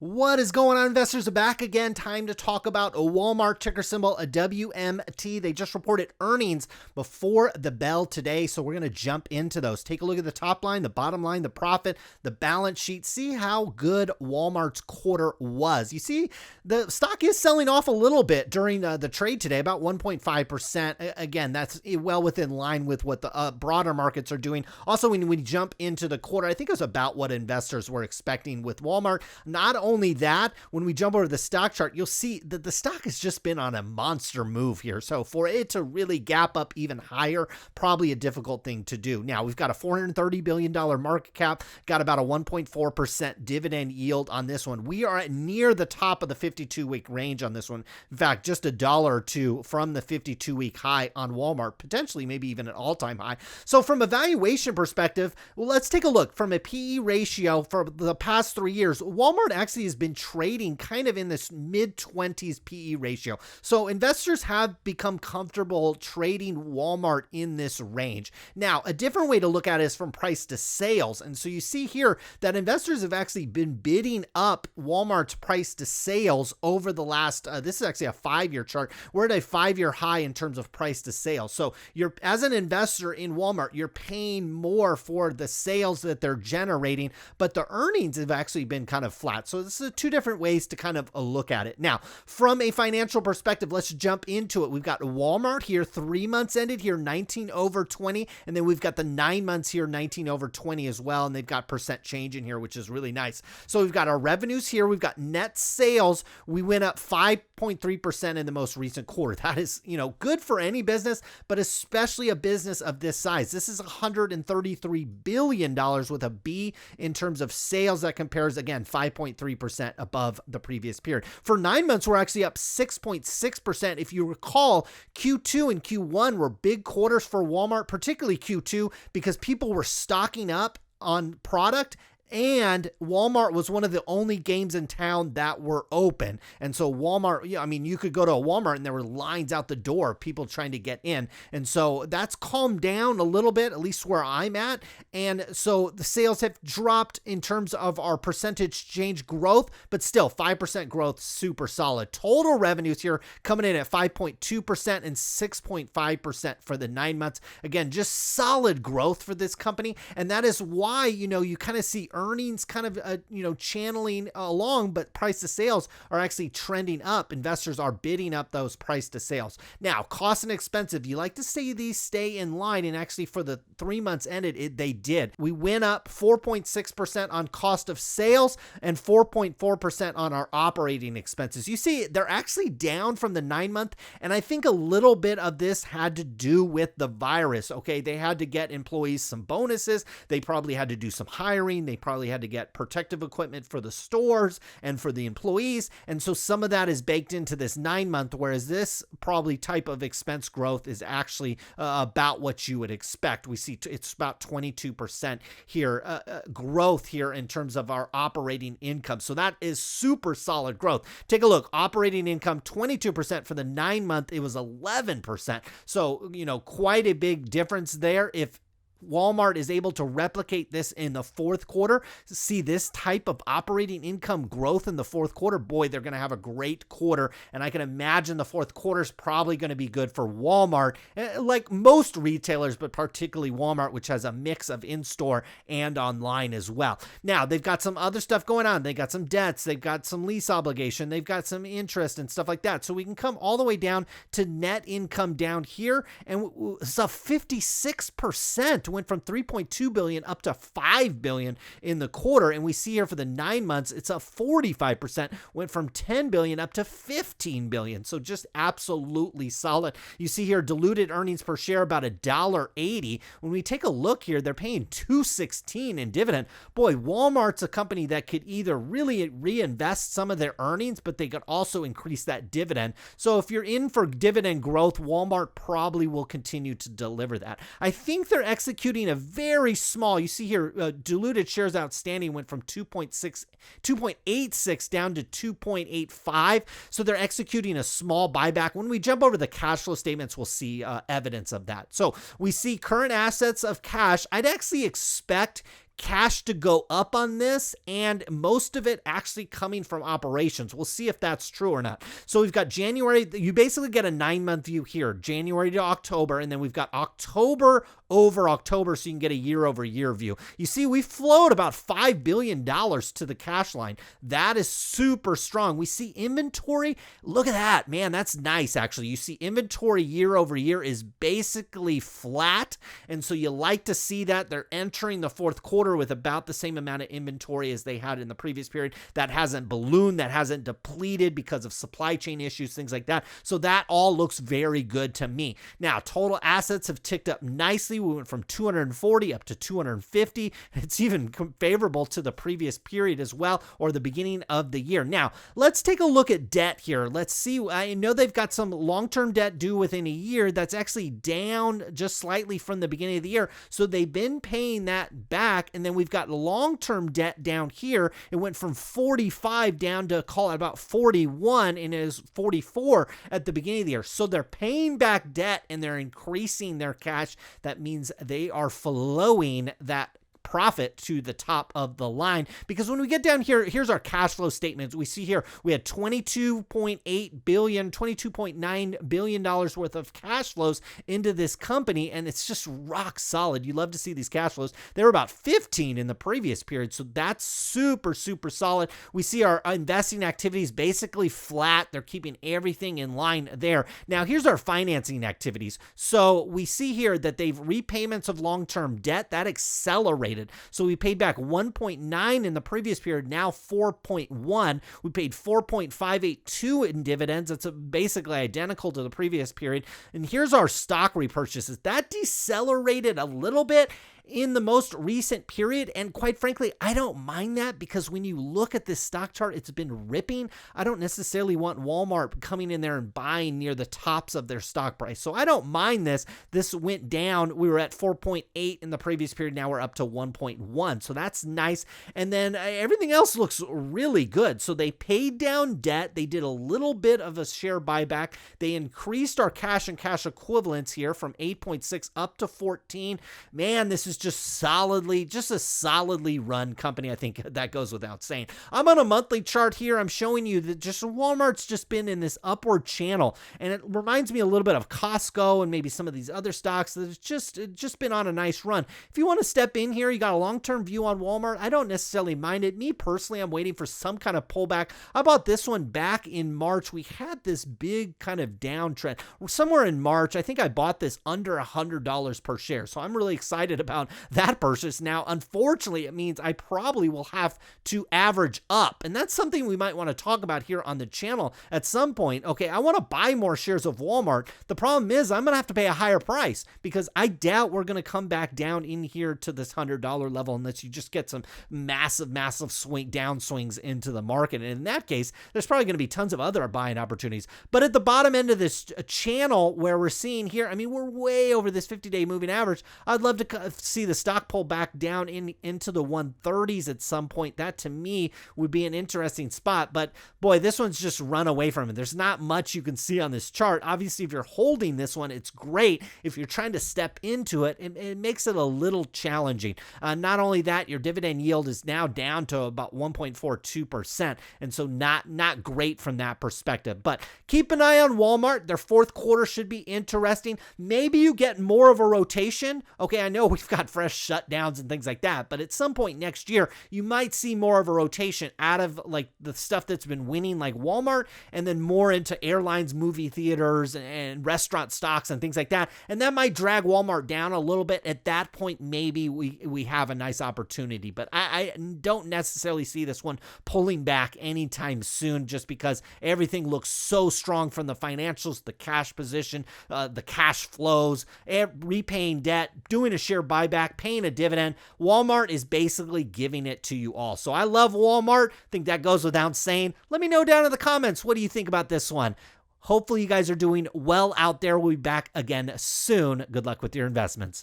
What is going on, investors? Back again. Time to talk about a Walmart, ticker symbol, a WMT. They just reported earnings before the bell today, so we're going to jump into those. Take a look at the top line, the bottom line, the profit, the balance sheet. See how good Walmart's quarter was. You see, the stock is selling off a little bit during the trade today, about 1.5%. Again, that's well within line with what the broader markets are doing. Also, when we jump into the quarter, I think it was about what investors were expecting with Walmart. Not only that, when we jump over to the stock chart, you'll see that the stock has just been on a monster move here. So for it to really gap up even higher, probably a difficult thing to do. Now, we've got a $430 billion market cap, got about a 1.4% dividend yield on this one. We are at near the top of the 52-week range on this one. In fact, just a dollar or two from the 52-week high on Walmart, potentially maybe even an all-time high. So from a valuation perspective, well, let's take a look. From a PE ratio for the past 3 years, Walmart actually has been trading kind of in this mid-20s PE ratio. So investors have become comfortable trading Walmart in this range. Now, a different way to look at it is from price to sales. And so you see here that investors have actually been bidding up Walmart's price to sales over the last, this is actually a 5-year chart. We're at a 5-year high in terms of price to sales. So you're, as an investor in Walmart, you're paying more for the sales that they're generating, but the earnings have actually been kind of flat. So this is two different ways to kind of look at it. Now, from a financial perspective, let's jump into it. We've got Walmart here, 3 months ended here, 19 over 20. And then we've got the 9 months here, 19 over 20 as well. And they've got percent change in here, which is really nice. So we've got our revenues here. We've got net sales. We went up 5.3% in the most recent quarter. That is, good for any business, but especially a business of this size. This is $133 billion with a B in terms of sales. That compares, again, 5.3% above the previous period. For 9 months, we're actually up 6.6%. If you recall, Q2 and Q1 were big quarters for Walmart, particularly Q2, because people were stocking up on product. And Walmart was one of the only games in town that were open. And so Walmart, you could go to a Walmart and there were lines out the door, people trying to get in. And so that's calmed down a little bit, at least where I'm at. And so the sales have dropped in terms of our percentage change growth, but still 5% growth, super solid. Total revenues here coming in at 5.2% and 6.5% for the 9 months. Again, just solid growth for this company. And that is why, you kind of see earnings kind of, channeling along, but price to sales are actually trending up. Investors are bidding up those price to sales. Now, cost and expensive, you like to see these stay in line. And actually for the 3 months ended, they did. We went up 4.6% on cost of sales and 4.4% on our operating expenses. You see, they're actually down from the 9 month. And I think a little bit of this had to do with the virus. Okay. They had to get employees some bonuses. They probably had to do some hiring. They probably had to get protective equipment for the stores and for the employees. And so some of that is baked into this 9 month, whereas this probably type of expense growth is actually about what you would expect. We see it's about 22% here, growth here in terms of our operating income. So that is super solid growth. Take a look, operating income, 22% for the 9 month. It was 11%. So, quite a big difference there. If Walmart is able to replicate this in the fourth quarter, see this type of operating income growth in the fourth quarter, boy, they're going to have a great quarter. And I can imagine the fourth quarter is probably going to be good for Walmart, like most retailers, but particularly Walmart, which has a mix of in-store and online as well. Now, they've got some other stuff going on. They got some debts. They've got some lease obligation. They've got some interest and stuff like that. So we can come all the way down to net income down here. And it's up 56%. Went from 3.2 billion up to 5 billion in the quarter. And we see here for the 9 months, it's up 45%, went from 10 billion up to 15 billion. So just absolutely solid. You see here diluted earnings per share about $1.80. When we take a look here, they're paying $2.16 in dividend. Boy, Walmart's a company that could either really reinvest some of their earnings, but they could also increase that dividend. So if you're in for dividend growth, Walmart probably will continue to deliver that. I think they're executing a very small, you see here, diluted shares outstanding went from 2.86 down to 2.85. So they're executing a small buyback. When we jump over the cash flow statements, we'll see evidence of that. So we see current assets of cash. I'd actually expect cash to go up on this, and most of it actually coming from operations. We'll see if that's true or not. So we've got January. You basically get a 9-month view here, January to October, and then we've got October over October, so you can get a year-over-year view. You see, we flowed about $5 billion to the cash line. That is super strong. We see inventory. Look at that, man. That's nice, actually. You see inventory year-over-year is basically flat, and so you like to see that. They're entering the fourth quarter with about the same amount of inventory as they had in the previous period. That hasn't ballooned, that hasn't depleted because of supply chain issues, things like that. So that all looks very good to me. Now, total assets have ticked up nicely. We went from 240 up to 250. It's even favorable to the previous period as well, or the beginning of the year. Now, let's take a look at debt here. Let's see. I know they've got some long-term debt due within a year. That's actually down just slightly from the beginning of the year. So they've been paying that back. And then we've got long-term debt down here. It went from 45 down to, call it, about 41, and it is 44 at the beginning of the year. So they're paying back debt and they're increasing their cash. That means they are flowing that profit to the top of the line, because when we get down here, here's our cash flow statements. We see here we had $22.8 billion, $22.9 billion worth of cash flows into this company, and it's just rock solid. You love to see these cash flows. They were about 15 in the previous period, so that's super, super solid. We see our investing activities basically flat. They're keeping everything in line there. Now, here's our financing activities. So we see here that they've repayments of long-term debt that accelerated. So we paid back 1.9 in the previous period, now 4.1. We paid 4.582 in dividends. That's basically identical to the previous period. And here's our stock repurchases. That decelerated a little bit in the most recent period, and quite frankly, I don't mind that, because when you look at this stock chart, it's been ripping. I don't necessarily want Walmart coming in there and buying near the tops of their stock price, so I don't mind this. This went down. We were at 4.8 in the previous period. Now we're up to 1.1, so that's nice. And then everything else looks really good. So they paid down debt. They did a little bit of a share buyback. They increased our cash and cash equivalents here from 8.6 up to 14. Man, this is just a solidly run company. I think that goes without saying. I'm on a monthly chart here. I'm showing you that just Walmart's just been in this upward channel, and it reminds me a little bit of Costco and maybe some of these other stocks that have just been on a nice run. If you want to step in here, you got a long-term view on Walmart. I don't necessarily mind it. Me personally, I'm waiting for some kind of pullback. I bought this one back in March. We had this big kind of downtrend somewhere in March. I think I bought this under $100 per share. So I'm really excited about that purchase. Now, unfortunately, it means I probably will have to average up, and that's something we might want to talk about here on the channel at some point. Okay, I want to buy more shares of Walmart. The problem is I'm going to have to pay a higher price, because I doubt we're going to come back down in here to this $100 level unless you just get some massive downswings into the market. And in that case, there's probably going to be tons of other buying opportunities. But at the bottom end of this channel where we're seeing here, I mean, we're way over this 50-day moving average. I'd love to see the stock pull back down into the 130s at some point. That to me would be an interesting spot, but boy, this one's just run away from it. There's not much you can see on this chart. Obviously, if you're holding this one, it's great. If you're trying to step into it, it makes it a little challenging. Not only that, your dividend yield is now down to about 1.42%, and so not great from that perspective. But keep an eye on Walmart. Their fourth quarter should be interesting. Maybe you get more of a rotation. Okay, I know we've got fresh shutdowns and things like that, but at some point next year, you might see more of a rotation out of like the stuff that's been winning like Walmart, and then more into airlines, movie theaters, and restaurant stocks and things like that. And that might drag Walmart down a little bit. At that point, maybe we have a nice opportunity, but I don't necessarily see this one pulling back anytime soon, just because everything looks so strong from the financials, the cash position, the cash flows, repaying debt, doing a share buyback, paying a dividend. Walmart is basically giving it to you all. So I love Walmart. I think that goes without saying. Let me know down in the comments, what do you think about this one? Hopefully you guys are doing well out there. We'll be back again soon. Good luck with your investments.